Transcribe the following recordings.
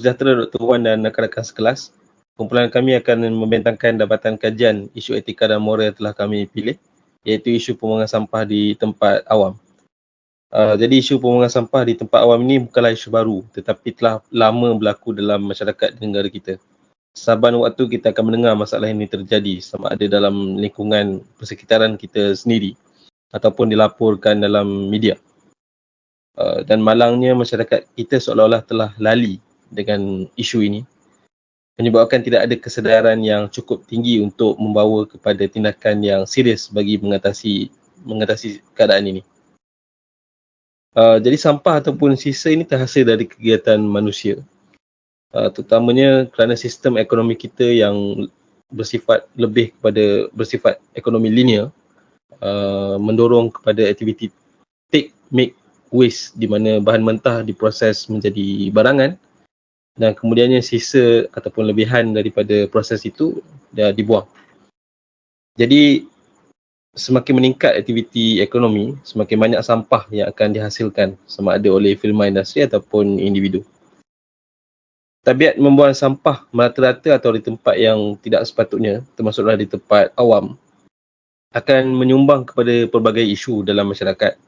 sejahtera Dr. Wan dan rakan-rakan sekelas. Kumpulan kami akan membentangkan dapatan kajian isu etika dan moral yang telah kami pilih, iaitu isu pembuangan sampah di tempat awam. Jadi isu pembuangan sampah di tempat awam ini bukanlah isu baru, tetapi telah lama berlaku dalam masyarakat di negara kita. Saban waktu kita akan mendengar masalah ini terjadi, sama ada dalam lingkungan persekitaran kita sendiri ataupun dilaporkan dalam media. Dan malangnya masyarakat kita seolah-olah telah lali dengan isu ini, menyebabkan tidak ada kesedaran yang cukup tinggi untuk membawa kepada tindakan yang serius bagi mengatasi keadaan ini. Jadi sampah ataupun sisa ini terhasil dari kegiatan manusia, terutamanya kerana sistem ekonomi kita yang bersifat ekonomi linear, mendorong kepada aktiviti take, make, waste, di mana bahan mentah diproses menjadi barangan dan kemudiannya sisa ataupun lebihan daripada proses itu dah dibuang. Jadi semakin meningkat aktiviti ekonomi, semakin banyak sampah yang akan dihasilkan sama ada oleh firma industri ataupun individu. Tabiat membuang sampah merata-rata atau di tempat yang tidak sepatutnya, termasuklah di tempat awam, akan menyumbang kepada pelbagai isu dalam masyarakat.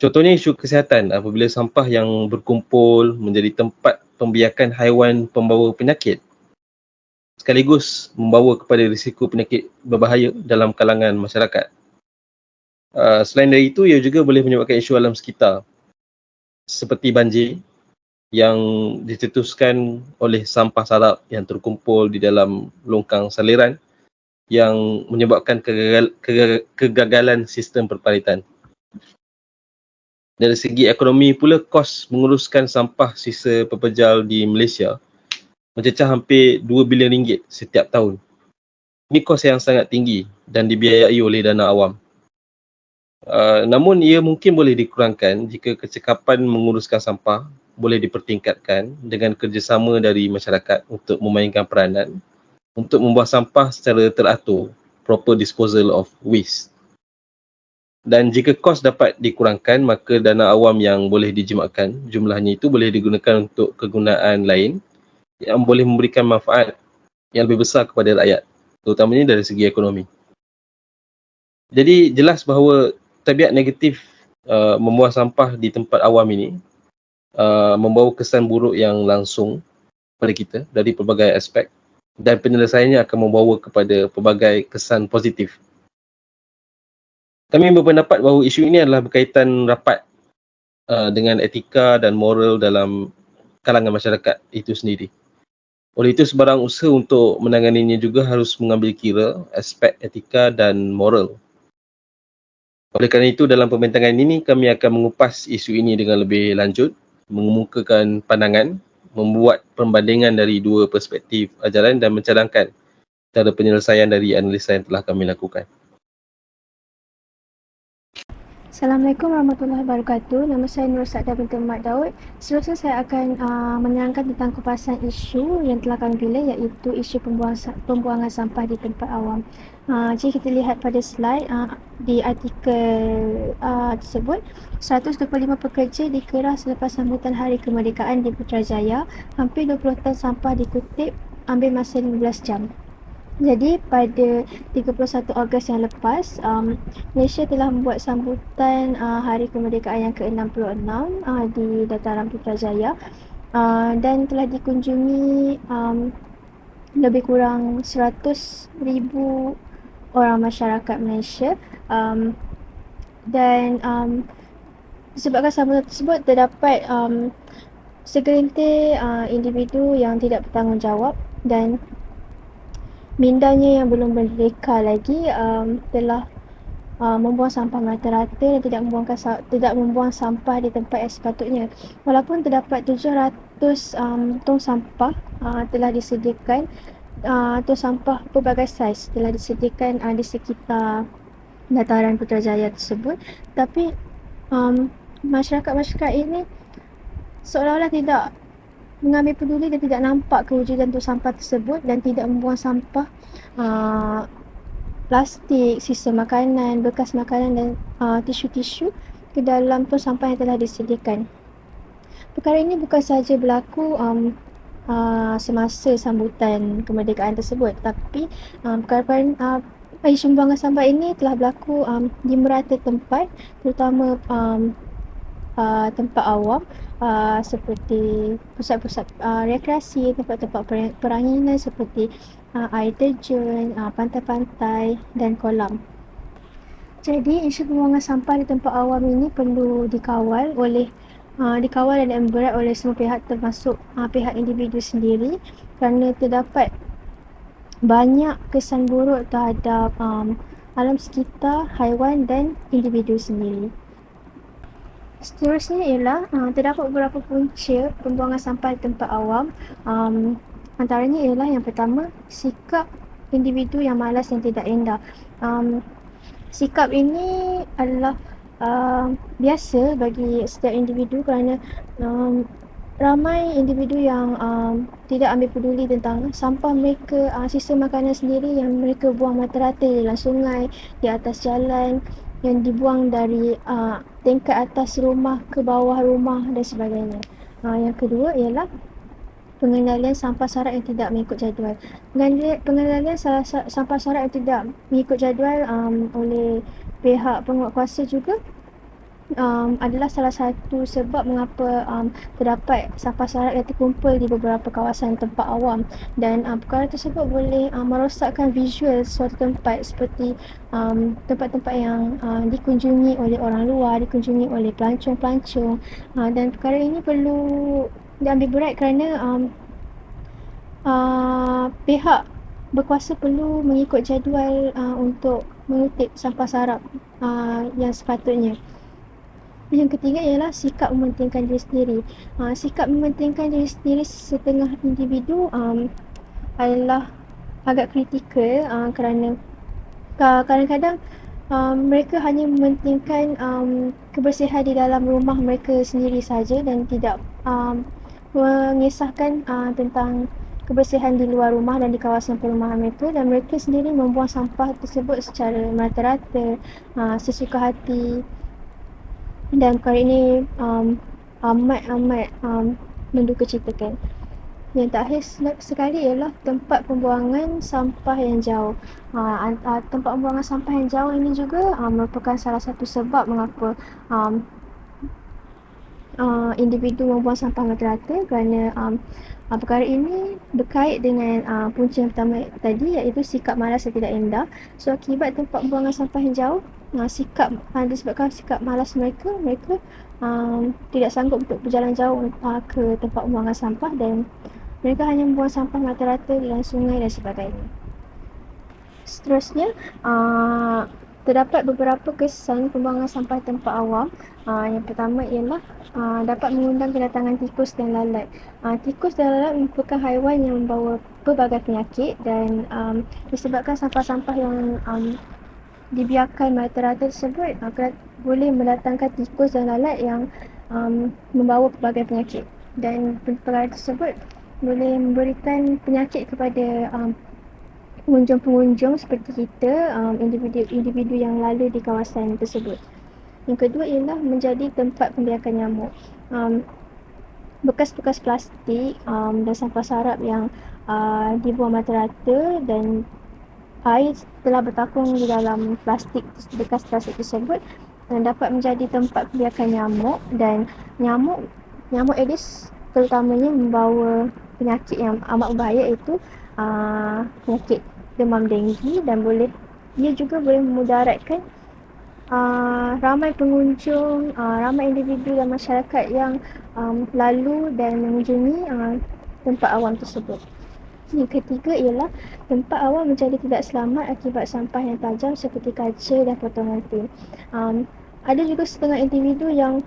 Contohnya isu kesihatan, apabila sampah yang berkumpul menjadi tempat pembiakan haiwan pembawa penyakit, sekaligus membawa kepada risiko penyakit berbahaya dalam kalangan masyarakat. Selain dari itu, ia juga boleh menyebabkan isu alam sekitar seperti banjir yang dicetuskan oleh sampah sarap yang terkumpul di dalam longkang saliran yang menyebabkan kegagalan sistem perpalitan. Dari segi ekonomi pula, kos menguruskan sampah sisa pepejal di Malaysia mencecah hampir 2 bilion ringgit setiap tahun. Ini kos yang sangat tinggi dan dibiayai oleh dana awam. Namun ia mungkin boleh dikurangkan jika kecekapan menguruskan sampah boleh dipertingkatkan dengan kerjasama dari masyarakat untuk memainkan peranan untuk membuang sampah secara teratur, proper disposal of waste. Dan jika kos dapat dikurangkan, maka dana awam yang boleh dijimatkan, jumlahnya itu boleh digunakan untuk kegunaan lain yang boleh memberikan manfaat yang lebih besar kepada rakyat, terutamanya dari segi ekonomi. Jadi jelas bahawa tabiat negatif membuang sampah di tempat awam ini membawa kesan buruk yang langsung pada kita dari pelbagai aspek, dan penyelesaiannya akan membawa kepada pelbagai kesan positif. Kami berpendapat bahawa isu ini adalah berkaitan rapat dengan etika dan moral dalam kalangan masyarakat itu sendiri. Oleh itu, sebarang usaha untuk menanganinya juga harus mengambil kira aspek etika dan moral. Oleh kerana itu, dalam pembentangan ini, kami akan mengupas isu ini dengan lebih lanjut, mengemukakan pandangan, membuat perbandingan dari dua perspektif ajaran dan mencadangkan cara penyelesaian dari analisa yang telah kami lakukan. Assalamualaikum warahmatullahi wabarakatuh. Nama saya Nur Sa'dah binti Mat Daud. Seterusnya saya akan menerangkan tentang kupasan isu yang telah kami pilih, iaitu isu pembuangan sampah di tempat awam. Jika kita lihat pada slide di artikel tersebut, 125 pekerja dikerah selepas sambutan Hari Kemerdekaan di Putrajaya. Hampir 20 tan sampah dikutip, ambil masa 15 jam. Jadi pada 31 Ogos yang lepas, Malaysia telah membuat sambutan Hari Kemerdekaan yang ke-66 di Dataran Putrajaya, dan telah dikunjungi lebih kurang 100,000 orang masyarakat Malaysia, dan disebabkan sambutan tersebut terdapat segelintir individu yang tidak bertanggungjawab dan mindanya yang belum merdeka lagi telah membuang sampah merata-rata dan tidak membuang sampah di tempat yang sepatutnya. Walaupun terdapat 700 tong sampah telah disediakan, tong sampah pelbagai saiz telah disediakan di sekitar Dataran Putrajaya tersebut, tapi masyarakat ini seolah-olah tidak mengambil peduli dan tidak nampak kewujudan tong sampah tersebut dan tidak membuang sampah plastik, sisa makanan, bekas makanan dan tisu-tisu ke dalam tong sampah yang telah disediakan. Perkara ini bukan sahaja berlaku semasa sambutan kemerdekaan tersebut. Tapi perkara isu pembuangan sampah ini telah berlaku di merata tempat, terutama tempat awam seperti pusat-pusat rekreasi, tempat-tempat peranginan seperti air terjun, pantai-pantai dan kolam. Jadi isu pembuangan sampah di tempat awam ini perlu dikawal dan diambil oleh semua pihak, termasuk pihak individu sendiri, kerana terdapat banyak kesan buruk terhadap alam sekitar, haiwan dan individu sendiri. Seterusnya ialah terdapat beberapa punca pembuangan sampah di tempat awam. Antaranya ialah yang pertama, sikap individu yang malas dan tidak indah. Sikap ini adalah biasa bagi setiap individu kerana ramai individu yang tidak ambil peduli tentang sampah mereka, sisa makanan sendiri yang mereka buang merata-rata di dalam sungai, di atas jalan, yang dibuang dari tingkat atas rumah ke bawah rumah dan sebagainya. Yang kedua ialah pengendalian sampah sarak yang tidak mengikut jadual. Pengendalian sampah sarak yang tidak mengikut jadual oleh pihak penguatkuasa juga adalah salah satu sebab mengapa terdapat sampah sarak yang terkumpul di beberapa kawasan tempat awam, dan perkara tersebut boleh merosakkan visual suatu tempat, seperti tempat-tempat yang dikunjungi oleh orang luar, dikunjungi oleh pelancong-pelancong, dan perkara ini perlu diambil berat kerana pihak berkuasa perlu mengikut jadual untuk mengutip sampah sarak yang sepatutnya. Yang ketiga ialah sikap mementingkan diri sendiri. Sikap mementingkan diri sendiri setengah individu adalah agak kritikal kerana kadang-kadang mereka hanya mementingkan kebersihan di dalam rumah mereka sendiri saja dan tidak mengisahkan tentang kebersihan di luar rumah dan di kawasan perumahan mereka, dan mereka sendiri membuang sampah tersebut secara merata-rata, sesuka hati. Dan perkara ini amat mendukacitakan. Yang terakhir sekali ialah tempat pembuangan sampah yang jauh. Tempat pembuangan sampah yang jauh ini juga merupakan salah satu sebab mengapa individu membuang sampah merata-rata, kerana perkara ini berkait dengan punca yang pertama tadi, iaitu sikap malas dan tidak indah. So akibat tempat pembuangan sampah yang jauh, disebabkan sikap malas mereka tidak sanggup untuk berjalan jauh ke tempat pembuangan sampah, dan mereka hanya membuang sampah merata-rata di dalam sungai dan sebagainya. Seterusnya, terdapat beberapa kesan pembuangan sampah tempat awam. Yang pertama ialah dapat mengundang kedatangan tikus dan lalat. Tikus dan lalat merupakan haiwan yang membawa pelbagai penyakit, dan disebabkan sampah-sampah yang dibiarkan merata-rata tersebut boleh mendatangkan tikus dan lalat yang membawa pelbagai penyakit, dan perkara tersebut boleh memberikan penyakit kepada pengunjung-pengunjung seperti kita, individu yang lalu di kawasan tersebut. Yang kedua ialah menjadi tempat pembiakan nyamuk. Bekas-bekas plastik dan sampah sarap yang dibuang merata-rata, dan air telah bertakung di dalam bekas plastik tersebut, dan dapat menjadi tempat pembiakan nyamuk, dan nyamuk Aedes terutamanya membawa penyakit yang amat berbahaya, iaitu penyakit demam denggi, dan dia juga boleh memudaratkan ramai pengunjung, ramai individu dan masyarakat yang lalu dan mengunjungi tempat awam tersebut. Yang ketiga ialah tempat awam menjadi tidak selamat akibat sampah yang tajam seperti kaca dan potongan tin. Ada juga setengah individu yang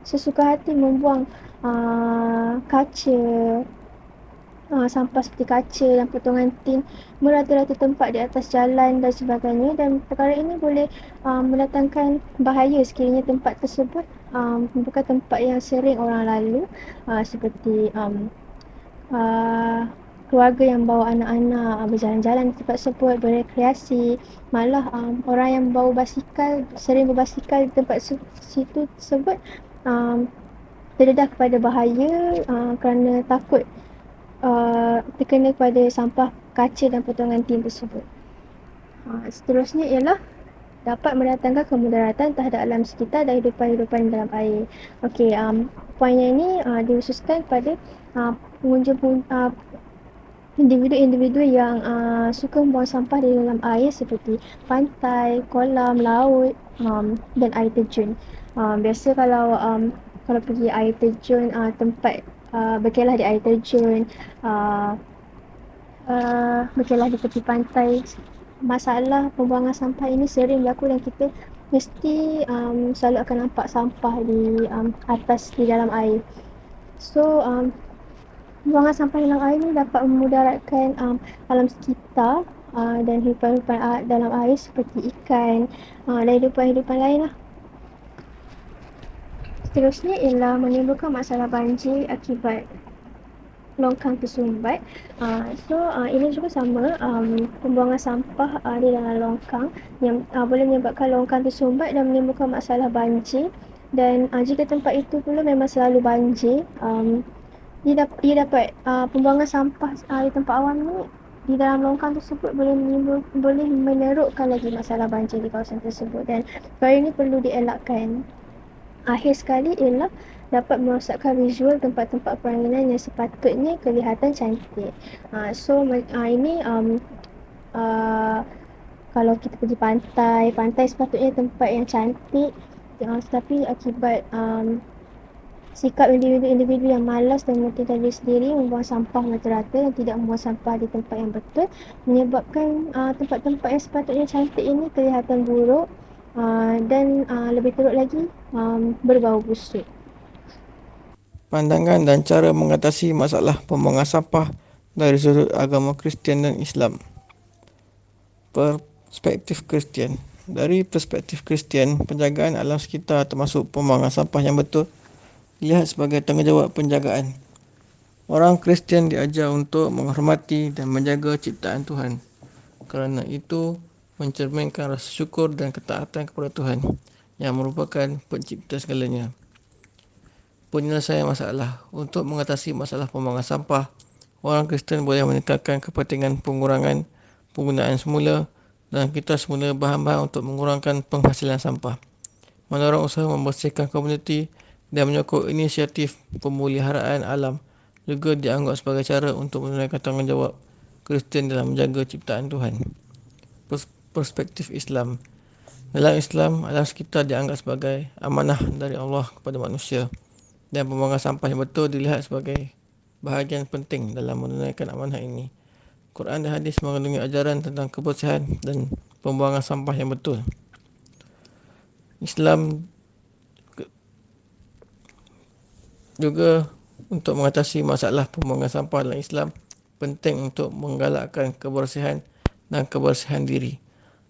sesuka hati membuang kaca, sampah seperti kaca dan potongan tin merata-rata tempat di atas jalan dan sebagainya, dan perkara ini boleh mendatangkan bahaya sekiranya tempat tersebut merupakan tempat yang sering orang lalu, seperti keluarga yang bawa anak-anak berjalan-jalan di tempat tersebut, berekreasi. Malah orang yang bawa basikal, sering berbasikal di tempat situ tersebut, terdedah kepada bahaya kerana takut terkena kepada sampah kaca dan potongan tin tersebut. Seterusnya ialah dapat mendatangkan kemudaratan terhadap alam sekitar dan hidupan-hidupan dalam air. Okey, poin yang ini dikhususkan pada pengunjung individu-individu yang suka membuang sampah di dalam air seperti pantai, kolam, laut dan air terjun. Biasa kalau pergi air terjun, tempat berkelah di air terjun, berkelah di tepi pantai, masalah pembuangan sampah ini sering berlaku dan kita mesti selalu akan nampak sampah di atas di dalam air. So pembuangan sampah dalam air ni dapat memudaratkan alam sekitar dan hidupan-hidupan dalam air seperti ikan dan hidupan-hidupan lain lah. Seterusnya ialah menimbulkan masalah banjir akibat longkang tersumbat. Ini juga sama, pembuangan sampah di dalam longkang yang boleh menyebabkan longkang tersumbat dan menimbulkan masalah banjir. Dan jika tempat itu pula memang selalu banjir, ia dapat pembuangan sampah di tempat awam ni di dalam longkang tersebut boleh menerukkan lagi masalah banjir di kawasan tersebut, dan perkara ini perlu dielakkan. Akhir sekali ialah dapat merosakkan visual tempat-tempat peranginan yang sepatutnya kelihatan cantik. Ini kalau kita pergi pantai sepatutnya tempat yang cantik, tetapi akibat sikap individu-individu yang malas dan mementingkan diri sendiri, membuang sampah merata-rata dan tidak membuang sampah di tempat yang betul, menyebabkan tempat-tempat yang sepatutnya cantik ini kelihatan buruk dan lebih teruk lagi berbau busuk. Pandangan dan cara mengatasi masalah pembuangan sampah dari sudut agama Kristian dan Islam. Perspektif Kristian. Dari perspektif Kristian, penjagaan alam sekitar termasuk pembuangan sampah yang betul dilihat sebagai tanggungjawab penjagaan. Orang Kristian diajar untuk menghormati dan menjaga ciptaan Tuhan. Kerana itu mencerminkan rasa syukur dan ketaatan kepada Tuhan yang merupakan pencipta segalanya. Penyelesaian masalah. Untuk mengatasi masalah pembuangan sampah, orang Kristian boleh meningkatkan kepentingan pengurangan penggunaan semula dan kita semula bahan-bahan untuk mengurangkan penghasilan sampah, mendorong usaha membersihkan komuniti dan menyokong inisiatif pemeliharaan alam juga dianggap sebagai cara untuk menunaikan tanggungjawab Kristian dalam menjaga ciptaan Tuhan. Perspektif Islam. Dalam Islam, alam sekitar dianggap sebagai amanah dari Allah kepada manusia dan pembuangan sampah yang betul dilihat sebagai bahagian penting dalam menunaikan amanah ini. Quran dan hadis mengandungi ajaran tentang kebersihan dan pembuangan sampah yang betul. Islam juga untuk mengatasi masalah pembuangan sampah dalam Islam penting untuk menggalakkan kebersihan dan kebersihan diri.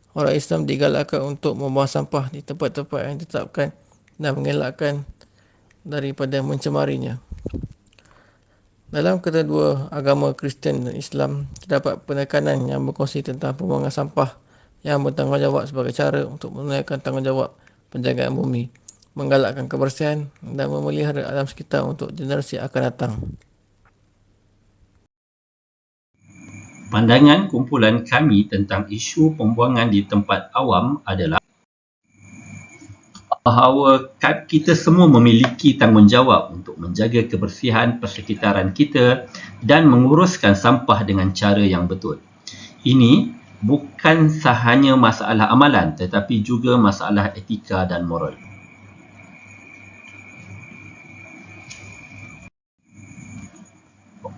Orang Islam digalakkan untuk membuang sampah di tempat-tempat yang ditetapkan dan mengelakkan daripada mencemarinya. Dalam kedua agama Kristian dan Islam, terdapat penekanan yang berkongsi tentang pembuangan sampah yang bertanggungjawab sebagai cara untuk menunaikan tanggungjawab penjagaan bumi, menggalakkan kebersihan dan memelihara alam sekitar untuk generasi akan datang. Pandangan kumpulan kami tentang isu pembuangan di tempat awam adalah bahawa kita semua memiliki tanggungjawab untuk menjaga kebersihan persekitaran kita dan menguruskan sampah dengan cara yang betul. Ini bukan sahanya masalah amalan tetapi juga masalah etika dan moral.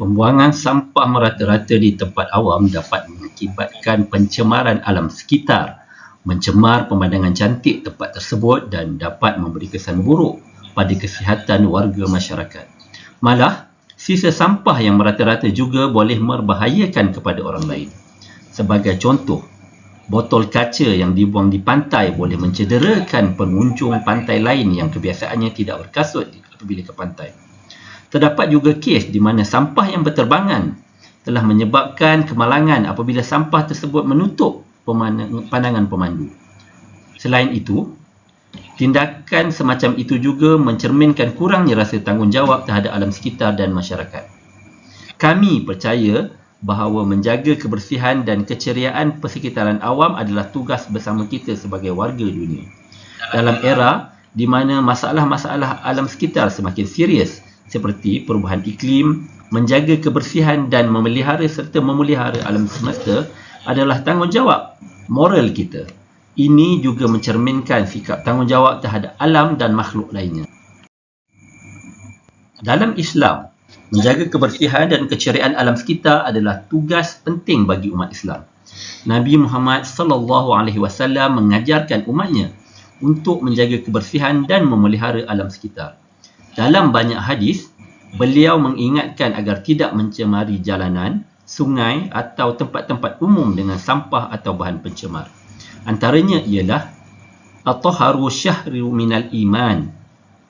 Pembuangan sampah merata-rata di tempat awam dapat mengakibatkan pencemaran alam sekitar, mencemar pemandangan cantik tempat tersebut dan dapat memberi kesan buruk pada kesihatan warga masyarakat. Malah, sisa sampah yang merata-rata juga boleh membahayakan kepada orang lain. Sebagai contoh, botol kaca yang dibuang di pantai boleh mencederakan pengunjung pantai lain yang kebiasaannya tidak berkasut apabila ke pantai. Terdapat juga kes di mana sampah yang berterbangan telah menyebabkan kemalangan apabila sampah tersebut menutup pandangan pemandu. Selain itu, tindakan semacam itu juga mencerminkan kurangnya rasa tanggungjawab terhadap alam sekitar dan masyarakat. Kami percaya bahawa menjaga kebersihan dan keceriaan persekitaran awam adalah tugas bersama kita sebagai warga dunia. Dalam era di mana masalah-masalah alam sekitar semakin serius seperti perubahan iklim, menjaga kebersihan dan memelihara serta memelihara alam semesta adalah tanggungjawab moral kita. Ini juga mencerminkan sikap tanggungjawab terhadap alam dan makhluk lainnya. Dalam Islam, menjaga kebersihan dan keceriaan alam sekitar adalah tugas penting bagi umat Islam. Nabi Muhammad SAW mengajarkan umatnya untuk menjaga kebersihan dan memelihara alam sekitar. Dalam banyak hadis, beliau mengingatkan agar tidak mencemari jalanan, sungai atau tempat-tempat umum dengan sampah atau bahan pencemar. Antaranya ialah at-taharu syahru minal iman,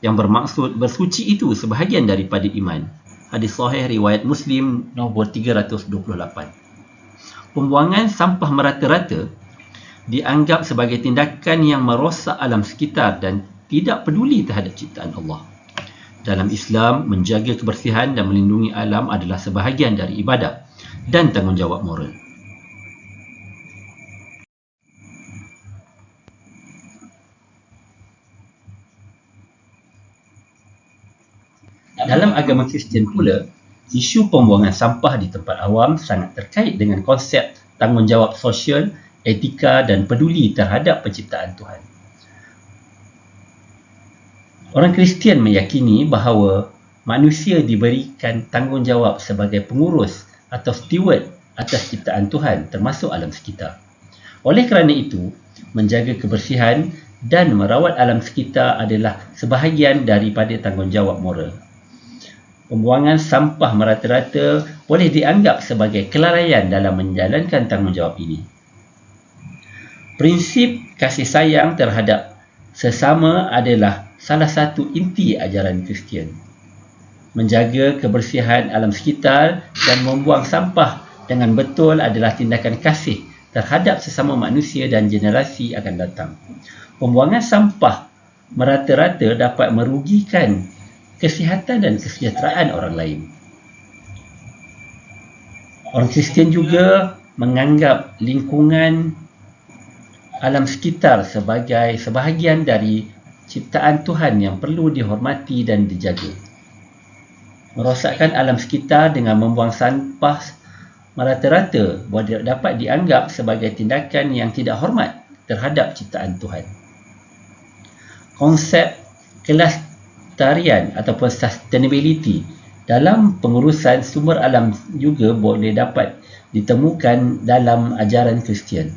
yang bermaksud bersuci itu sebahagian daripada iman. Hadis sahih riwayat Muslim nombor 328. Pembuangan sampah merata-rata dianggap sebagai tindakan yang merosak alam sekitar dan tidak peduli terhadap ciptaan Allah. Dalam Islam, menjaga kebersihan dan melindungi alam adalah sebahagian dari ibadah dan tanggungjawab moral. Dalam agama Kristian pula, isu pembuangan sampah di tempat awam sangat terkait dengan konsep tanggungjawab sosial, etika dan peduli terhadap penciptaan Tuhan. Orang Kristian meyakini bahawa manusia diberikan tanggungjawab sebagai pengurus atau steward atas ciptaan Tuhan termasuk alam sekitar. Oleh kerana itu, menjaga kebersihan dan merawat alam sekitar adalah sebahagian daripada tanggungjawab moral. Pembuangan sampah merata-rata boleh dianggap sebagai kelalaian dalam menjalankan tanggungjawab ini. Prinsip kasih sayang terhadap sesama adalah salah satu inti ajaran Kristian. Menjaga kebersihan alam sekitar dan membuang sampah dengan betul adalah tindakan kasih terhadap sesama manusia dan generasi akan datang. Pembuangan sampah merata-rata dapat merugikan kesihatan dan kesejahteraan orang lain. Orang Kristian juga menganggap lingkungan alam sekitar sebagai sebahagian dari ciptaan Tuhan yang perlu dihormati dan dijaga. Merosakkan alam sekitar dengan membuang sampah merata-rata dapat dianggap sebagai tindakan yang tidak hormat terhadap ciptaan Tuhan. Konsep kelestarian ataupun sustainability dalam pengurusan sumber alam juga boleh dapat ditemukan dalam ajaran Kristian.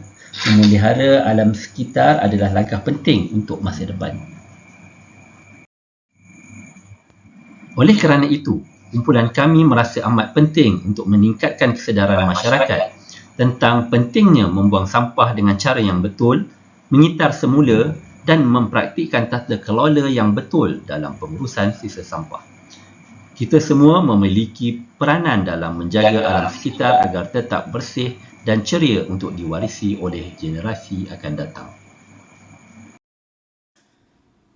Memelihara alam sekitar adalah langkah penting untuk masa depan. Oleh kerana itu, kumpulan kami merasa amat penting untuk meningkatkan kesedaran masyarakat tentang pentingnya membuang sampah dengan cara yang betul, mengitar semula dan mempraktikkan tata kelola yang betul dalam pengurusan sisa sampah. Kita semua memiliki peranan dalam menjaga alam sekitar agar tetap bersih dan ceria untuk diwarisi oleh generasi akan datang.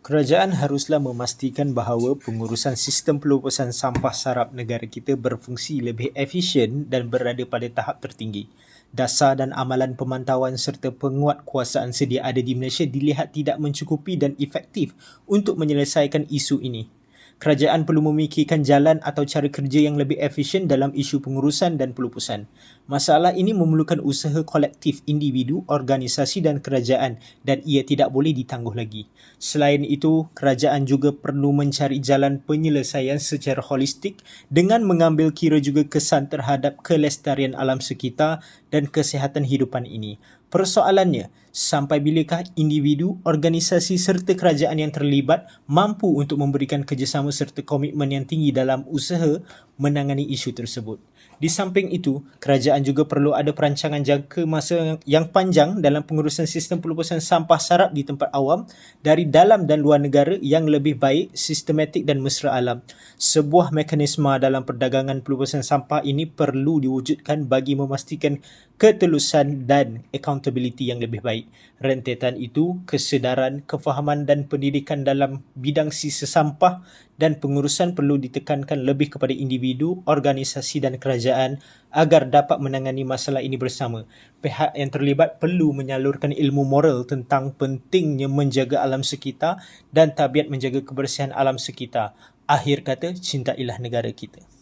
Kerajaan haruslah memastikan bahawa pengurusan sistem pelupusan sampah sarap negara kita berfungsi lebih efisien dan berada pada tahap tertinggi. Dasar dan amalan pemantauan serta penguatkuasaan sedia ada di Malaysia dilihat tidak mencukupi dan efektif untuk menyelesaikan isu ini. Kerajaan perlu memikirkan jalan atau cara kerja yang lebih efisien dalam isu pengurusan dan pelupusan. Masalah ini memerlukan usaha kolektif individu, organisasi dan kerajaan dan ia tidak boleh ditangguh lagi. Selain itu, kerajaan juga perlu mencari jalan penyelesaian secara holistik dengan mengambil kira juga kesan terhadap kelestarian alam sekitar dan kesihatan hidupan ini. Persoalannya, sampai bilakah individu, organisasi serta kerajaan yang terlibat mampu untuk memberikan kerjasama serta komitmen yang tinggi dalam usaha menangani isu tersebut. Di samping itu, kerajaan juga perlu ada perancangan jangka masa yang panjang dalam pengurusan sistem pelupusan sampah sarap di tempat awam dari dalam dan luar negara yang lebih baik, sistematik dan mesra alam. Sebuah mekanisme dalam perdagangan pelupusan sampah ini perlu diwujudkan bagi memastikan ketelusan dan accountability accountability yang lebih baik. Rentetan itu, kesedaran, kefahaman dan pendidikan dalam bidang sisa sampah dan pengurusan perlu ditekankan lebih kepada individu, organisasi dan kerajaan agar dapat menangani masalah ini bersama. Pihak yang terlibat perlu menyalurkan ilmu moral tentang pentingnya menjaga alam sekitar dan tabiat menjaga kebersihan alam sekitar. Akhir kata, cintailah negara kita.